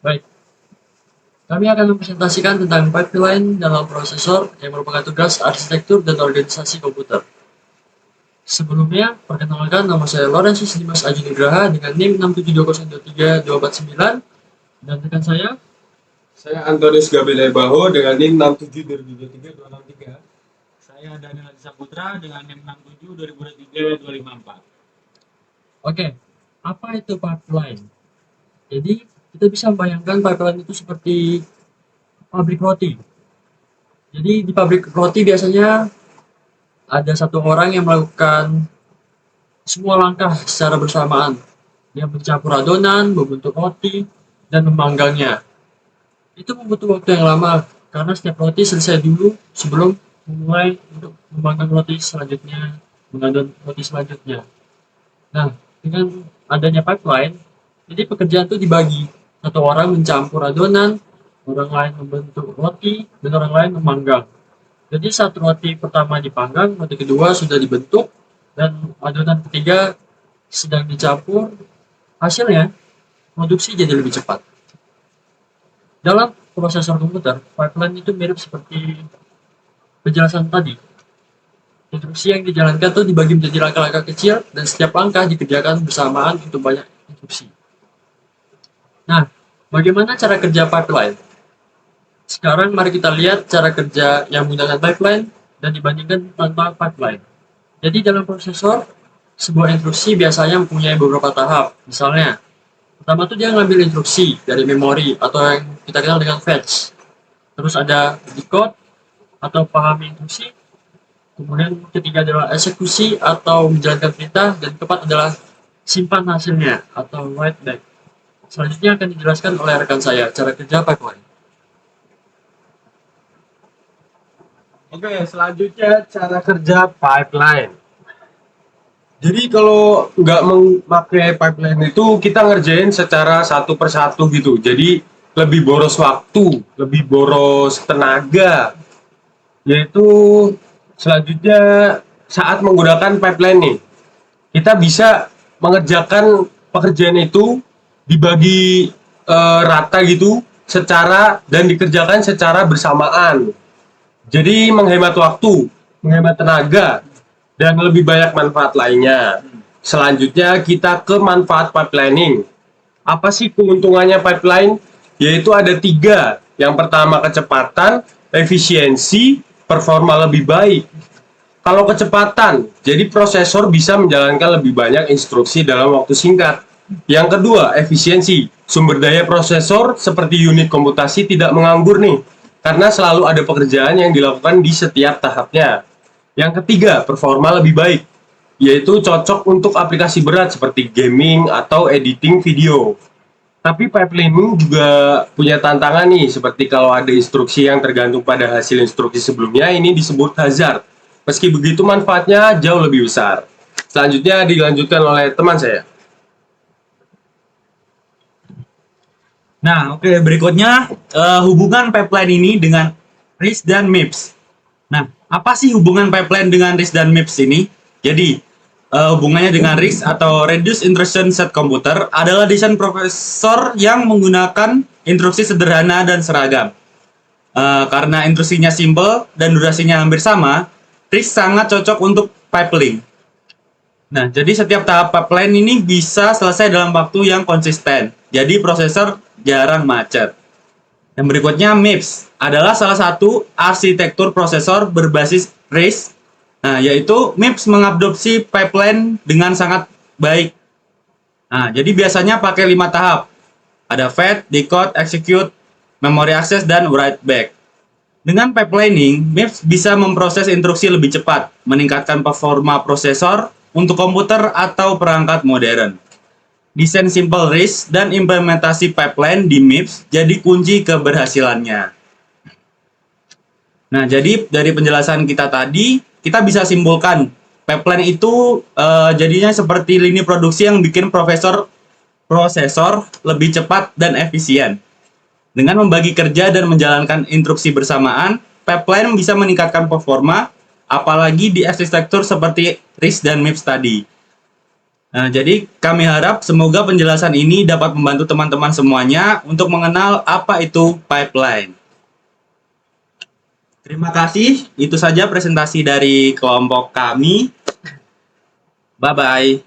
Baik, kami akan mempresentasikan tentang pipeline dalam prosesor yang merupakan tugas arsitektur dan organisasi komputer. Sebelumnya, perkenalkan nama saya Lorenzus Dimas Aji Nugraha dengan NIM 672023249 dan rekan Saya Antonius Gabriel Baho dengan NIM 67 2023 263. Saya Daniel Saputra dengan NIM 67 2023 254. Oke, apa itu pipeline? Jadi, kita bisa membayangkan pipeline itu seperti pabrik roti. Jadi, di pabrik roti biasanya ada satu orang yang melakukan semua langkah secara bersamaan. Dia mencampur adonan, membentuk roti, dan memanggangnya. Itu membutuhkan waktu yang lama karena setiap roti selesai dulu sebelum memulai untuk memanggang roti selanjutnya, mengadon roti selanjutnya. Nah, dengan adanya pipeline, jadi pekerjaan itu dibagi. Satu orang mencampur adonan, orang lain membentuk roti, dan orang lain memanggang. Jadi saat roti pertama dipanggang, roti kedua sudah dibentuk, dan adonan ketiga sedang dicampur. Hasilnya, produksi jadi lebih cepat. Dalam prosesor komputer, pipeline itu mirip seperti penjelasan tadi. Instruksi yang dijalankan itu dibagi menjadi langkah-langkah kecil, dan setiap langkah dikerjakan bersamaan untuk banyak instruksi. Nah, bagaimana cara kerja pipeline? Sekarang mari kita lihat cara kerja yang menggunakan pipeline dan dibandingkan tanpa pipeline. Jadi dalam prosesor, sebuah instruksi biasanya mempunyai beberapa tahap. Misalnya, pertama tuh dia ngambil instruksi dari memori atau yang kita kenal dengan fetch. Terus ada decode atau pahami instruksi. Kemudian ketiga adalah eksekusi atau menjalankan perintah, dan keempat adalah simpan hasilnya atau write back. Selanjutnya akan dijelaskan oleh rekan saya cara kerja pipeline. Oke, selanjutnya cara kerja pipeline. Jadi kalau nggak memakai pipeline itu kita ngerjain secara satu persatu gitu. Jadi lebih boros waktu, lebih boros tenaga. Yaitu selanjutnya saat menggunakan pipeline nih, kita bisa mengerjakan pekerjaan itu dibagi rata gitu secara dan dikerjakan secara bersamaan. Jadi menghemat waktu, menghemat tenaga, dan lebih banyak manfaat lainnya. Selanjutnya kita ke manfaat pipelining. Apa sih keuntungannya pipeline? Yaitu ada 3. Yang pertama kecepatan, efisiensi, performa lebih baik. Kalau kecepatan, jadi prosesor bisa menjalankan lebih banyak instruksi dalam waktu singkat. Yang kedua, efisiensi. Sumber daya prosesor seperti unit komputasi tidak menganggur nih, karena selalu ada pekerjaan yang dilakukan di setiap tahapnya. Yang ketiga, performa lebih baik, yaitu cocok untuk aplikasi berat seperti gaming atau editing video. Tapi pipelining juga punya tantangan nih, seperti kalau ada instruksi yang tergantung pada hasil instruksi sebelumnya, ini disebut hazard. Meski begitu manfaatnya jauh lebih besar. Selanjutnya dilanjutkan oleh teman saya. Nah, oke, berikutnya hubungan pipeline ini dengan RISC dan MIPS. Nah, apa sih hubungan pipeline dengan RISC dan MIPS ini? Jadi, hubungannya dengan RISC atau Reduced Instruction Set Computer adalah desain prosesor yang menggunakan instruksi sederhana dan seragam. Karena instruksinya simple dan durasinya hampir sama, RISC sangat cocok untuk pipeline. Nah, jadi setiap tahap pipeline ini bisa selesai dalam waktu yang konsisten. Jadi prosesor jarang macet. Yang berikutnya MIPS adalah salah satu arsitektur prosesor berbasis RISC. Nah, yaitu MIPS mengadopsi pipeline dengan sangat baik. Nah, jadi biasanya pakai 5 tahap. Ada fetch, decode, execute, memory access, dan write back. Dengan pipelining, MIPS bisa memproses instruksi lebih cepat, meningkatkan performa prosesor untuk komputer atau perangkat modern. Desain simple RISC dan implementasi pipeline di MIPS jadi kunci keberhasilannya. Nah, jadi dari penjelasan kita tadi, kita bisa simpulkan pipeline itu jadinya seperti lini produksi yang bikin prosesor lebih cepat dan efisien. Dengan membagi kerja dan menjalankan instruksi bersamaan, pipeline bisa meningkatkan performa, apalagi di arsitektur seperti RISC dan MIPS tadi. Nah, jadi kami harap semoga penjelasan ini dapat membantu teman-teman semuanya untuk mengenal apa itu pipeline. Terima kasih, itu saja presentasi dari kelompok kami. Bye-bye.